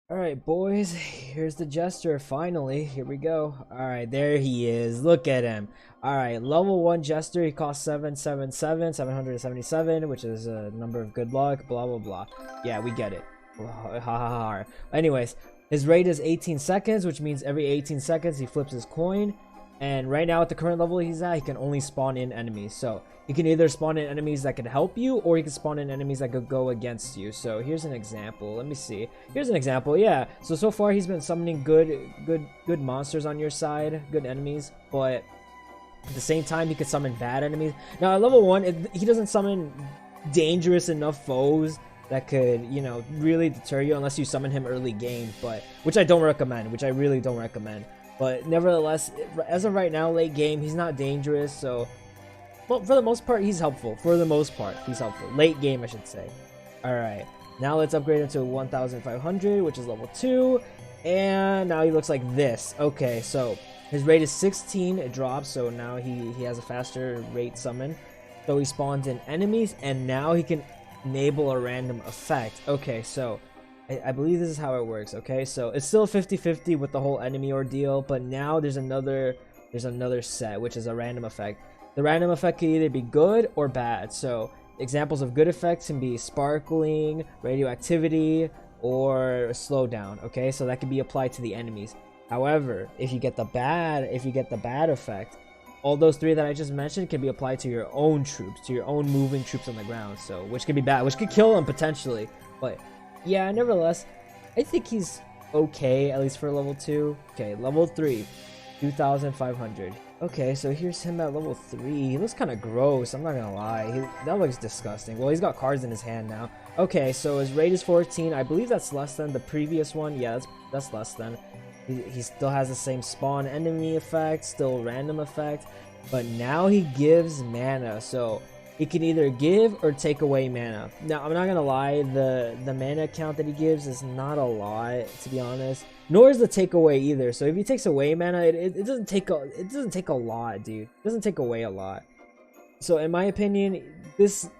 Alright, boys, here's the Jester. Finally, here we go. Alright, there he is. Look at him. Alright, level 1 Jester. He costs 777, which is a number of good luck, blah blah blah. Yeah, we get it. Ha ha ha. Anyways, his rate is 18 seconds, which means every 18 seconds he flips his coin. And right now, at the current level he's at, he can only spawn in enemies. So you can either spawn in enemies that could help you, or you can spawn in enemies that could go against you. So here's an example. Let me see. Here's an example. Yeah. So far he's been summoning good monsters on your side, good enemies. But at the same time, he could summon bad enemies. Now at level 1, he doesn't summon dangerous enough foes that could, really deter you unless you summon him early game. But which I don't recommend. Which I really don't recommend. But nevertheless, as of right now, late game, he's not dangerous. So, well, for the most part, he's helpful. For the most part, he's helpful. Late game, I should say. Alright, now let's upgrade him to 1500, which is level 2. And now he looks like this. Okay, so his rate is 16. It drops, so now he has a faster rate summon. So he spawns in enemies, and now he can enable a random effect. Okay, so I believe this is how it works. Okay, so it's still 50-50 with the whole enemy ordeal, but now there's another set, which is a random effect. The random effect can either be good or bad. So examples of good effects can be sparkling, radioactivity, or slowdown. Okay, so that can be applied to the enemies. However, if you get the bad effect, all those three that I just mentioned can be applied to your own troops, to your own moving troops on the ground. So which could be bad, which could kill them potentially, but yeah, nevertheless, I think he's okay, at least for level 2. Okay, level 3, 2500. Okay, so here's him at level 3. He looks kind of gross, I'm not gonna lie. That looks disgusting. Well, he's got cards in his hand now. Okay, so his rate is 14. I believe that's less than the previous one. Yeah, that's less than. He still has the same spawn enemy effect, still random effect, but now he gives mana, so he can either give or take away mana. Now, I'm not gonna lie, the mana count that he gives is not a lot, to be honest. Nor is the takeaway either. So if he takes away mana, it doesn't take a lot, dude. It doesn't take away a lot. So in my opinion, this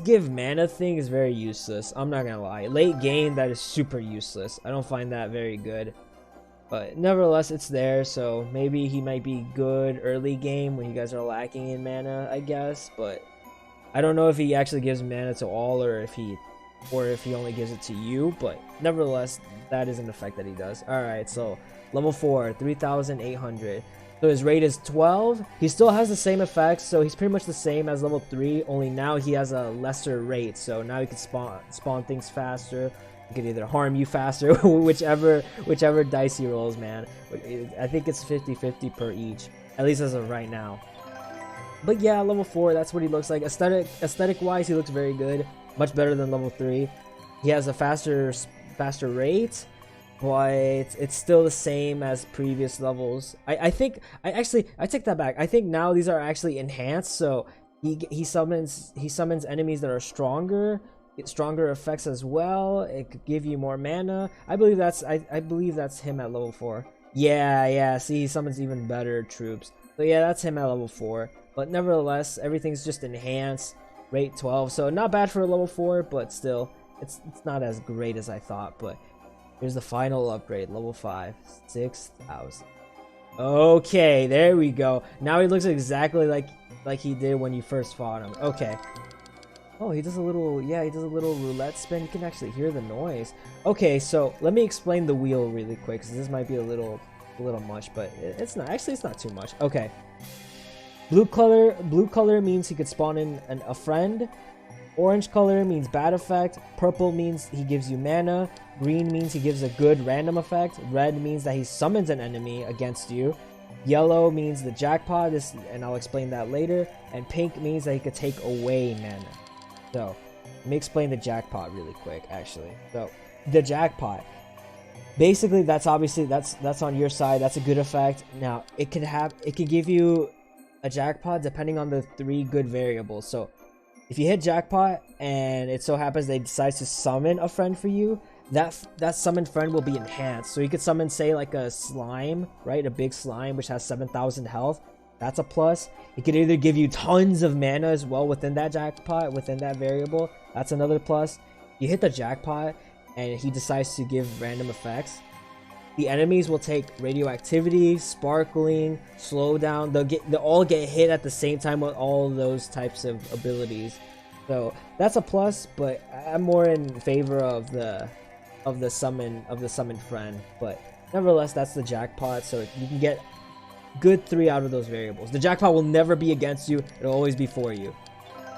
give mana thing is very useless. I'm not gonna lie. Late game, that is super useless. I don't find that very good. But nevertheless, it's there, so maybe he might be good early game when you guys are lacking in mana, I guess. But I don't know if he actually gives mana to all, or if he only gives it to you, but nevertheless, that is an effect that he does. Alright, so level 4, 3800. So his rate is 12. He still has the same effects, so he's pretty much the same as level 3, only now he has a lesser rate. So now he can spawn things faster. He can either harm you faster, whichever dice he rolls, man. I think it's 50-50 per each, at least as of right now. But yeah, level 4, that's what he looks like. Aesthetic wise, he looks very good, much better than level 3. He has a faster rate, but it's still the same as previous levels. I take that back. I think now these are actually enhanced, so he summons enemies that are stronger, get stronger effects as well. It could give you more mana. I believe that's him at level 4. Yeah, see, he summons even better troops. So yeah, that's him at level 4. But nevertheless, everything's just enhanced. Rate 12, so not bad for a level 4, but still, it's not as great as I thought. But here's the final upgrade, level 5, 6000. Okay, there we go. Now he looks exactly like he did when you first fought him. Okay. Oh, he does a little roulette spin. You can actually hear the noise. Okay, so let me explain the wheel really quick, because this might be a little much, but it's not too much. Okay. Blue color means he could spawn in a friend. Orange color means bad effect. Purple means he gives you mana. Green means he gives a good random effect. Red means that he summons an enemy against you. Yellow means the jackpot, and I'll explain that later. And pink means that he could take away mana. So, let me explain the jackpot really quick, actually. So, the jackpot. Basically, that's on your side. That's a good effect. Now, it can give you a jackpot depending on the 3 good variables. So if you hit jackpot and it so happens they decide to summon a friend for you, that summoned friend will be enhanced. So you could summon, say, like a slime, right? A big slime which has 7000 health. That's a plus. It could either give you tons of mana as well within that jackpot, within that variable. That's another plus. You hit the jackpot, and he decides to give random effects, the enemies will take radioactivity, sparkling, slowdown. They'll all get hit at the same time with all those types of abilities. So that's a plus, but I'm more in favor of the summoned friend. But nevertheless, that's the jackpot. So you can get good 3 out of those variables. The jackpot will never be against you; it'll always be for you.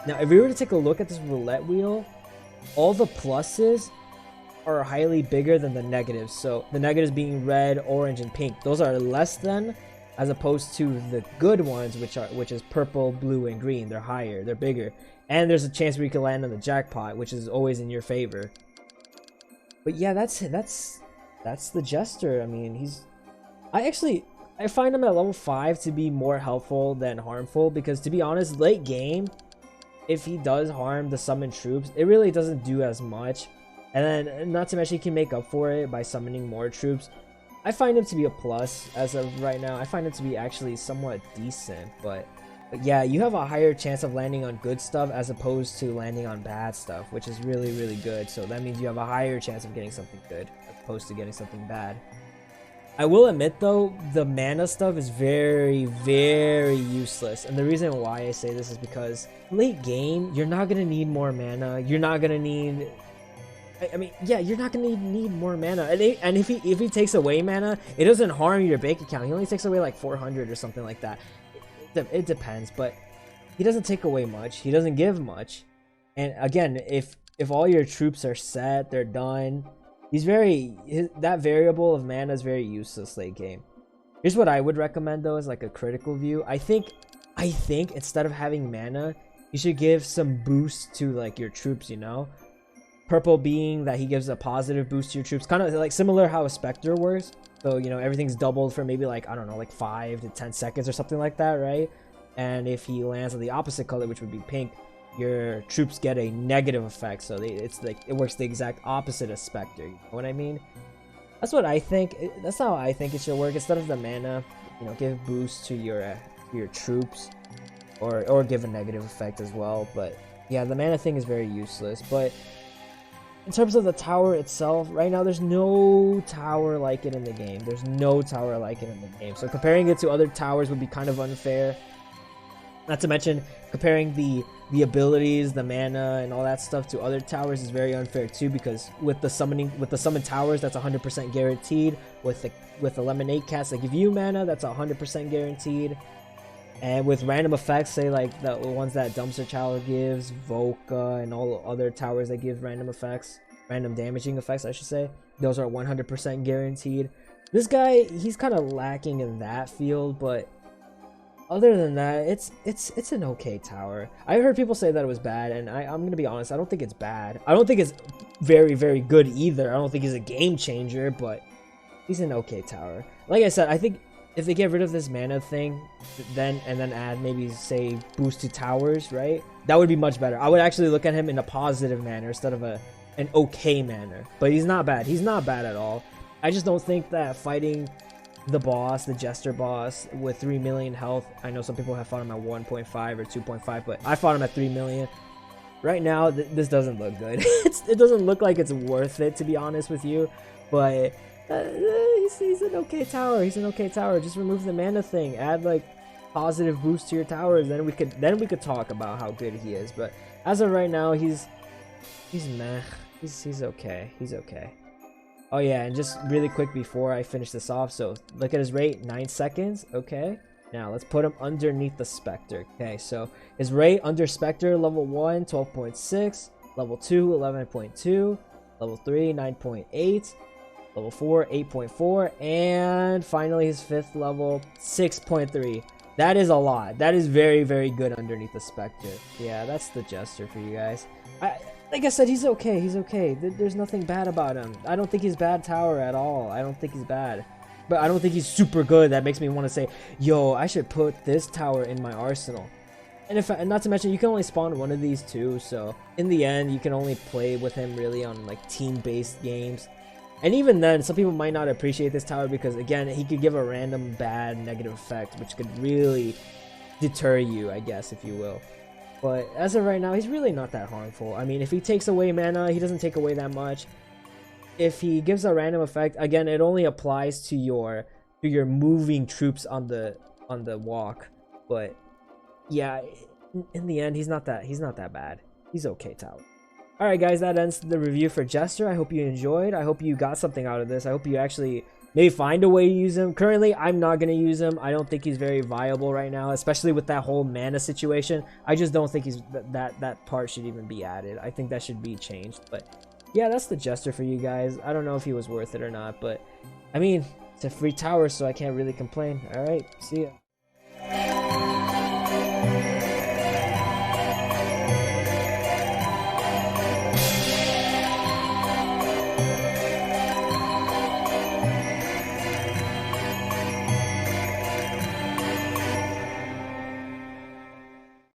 Now, if we were to take a look at this roulette wheel, all the pluses are highly bigger than the negatives. So the negatives being red, orange, and pink, those are less than, as opposed to the good ones, which is purple, blue, and green. They're higher, they're bigger, and there's a chance where you can land on the jackpot, which is always in your favor. But yeah, that's the Jester. I mean, I find him at level 5 to be more helpful than harmful, because to be honest, late game, if he does harm the summoned troops, it really doesn't do as much. And then, not to mention, he can make up for it by summoning more troops. I find him to be a plus as of right now. I find him to be actually somewhat decent, but yeah, you have a higher chance of landing on good stuff as opposed to landing on bad stuff, which is really, really good. So that means you have a higher chance of getting something good as opposed to getting something bad. I will admit though, the mana stuff is very, very useless. And the reason why I say this is because late game, you're not going to need more mana. You're not going to need... I mean, yeah, you're not gonna need more mana, and if he takes away mana, it doesn't harm your bank account. He only takes away like 400 or something like that. It depends, but he doesn't take away much. He doesn't give much. And again, if all your troops are set, they're done. That variable of mana is very useless late game. Here's what I would recommend though, as like a critical view. I think instead of having mana, you should give some boost to like your troops. You know. Purple being that he gives a positive boost to your troops, kind of like similar how a Spectre works. So, you know, everything's doubled for maybe like, I don't know, like 5 to 10 seconds or something like that, right? And if he lands on the opposite color, which would be pink, your troops get a negative effect. So it's like, it works the exact opposite of Spectre. You know what I mean? That's what I think. That's how I think it should work. Instead of the mana, you know, give boost to your troops, or give a negative effect as well. But yeah, the mana thing is very useless. But in terms of the tower itself, right now there's no tower like it in the game. There's no tower like it in the game. So comparing it to other towers would be kind of unfair. Not to mention, comparing the abilities, the mana, and all that stuff to other towers is very unfair too, because with the summoned towers, that's 100% guaranteed. With the lemonade cats that give you mana, that's 100% guaranteed. And with random effects, say like the ones that Dumpster Tower gives, Volca, and all other towers that give random effects, random damaging effects, I should say, those are 100% guaranteed. This guy, he's kind of lacking in that field, but other than that, it's an okay tower. I heard people say that it was bad, and I'm gonna be honest, I don't think it's bad. I don't think it's very, very good either. I don't think he's a game changer, but he's an okay tower. Like I said, I think if they get rid of this mana thing, then add maybe say boost to towers, right? That would be much better. I would actually look at him in a positive manner instead of an okay manner. But he's not bad. He's not bad at all. I just don't think that fighting the boss, the Jester boss, with 3 million health. I know some people have fought him at 1.5 or 2.5, but I fought him at 3 million. Right now, this doesn't look good. It doesn't look like it's worth it, to be honest with you. But he's an okay tower. He's an okay tower. Just remove the mana thing. Add like positive boost to your towers. Then we could talk about how good he is. But as of right now, he's meh. He's okay. He's okay. Oh yeah, and just really quick before I finish this off, so look at his rate, 9 seconds. Okay. Now let's put him underneath the Spectre. Okay, so his rate under Spectre, level 1, 12.6, level 2, 11.2, level 3, 9.8. Level 4, 8.4, and finally his 5th level, 6.3. That is a lot. That is very, very good underneath the Spectre. Yeah, that's the Jester for you guys. Like I said, he's okay. He's okay. There's nothing bad about him. I don't think he's bad tower at all. I don't think he's bad. But I don't think he's super good. That makes me want to say, yo, I should put this tower in my arsenal. And not to mention, you can only spawn one of these too. So in the end, you can only play with him really on like team-based games. And even then, some people might not appreciate this tower because, again, he could give a random bad negative effect, which could really deter you, I guess, if you will. But as of right now, he's really not that harmful. I mean, if he takes away mana, he doesn't take away that much. if he gives a random effect, again, it only applies to your moving troops on the walk. But yeah, in the end, he's not that bad. He's okay, Tower. All right, guys, that ends the review for Jester. I hope you enjoyed. I hope you got something out of this. I hope you actually may find a way to use him. Currently, I'm not going to use him. I don't think he's very viable right now, especially with that whole mana situation. I just don't think he's that part should even be added. I think that should be changed. But yeah, that's the Jester for you guys. I don't know if he was worth it or not, but I mean, it's a free tower, so I can't really complain. All right, see ya.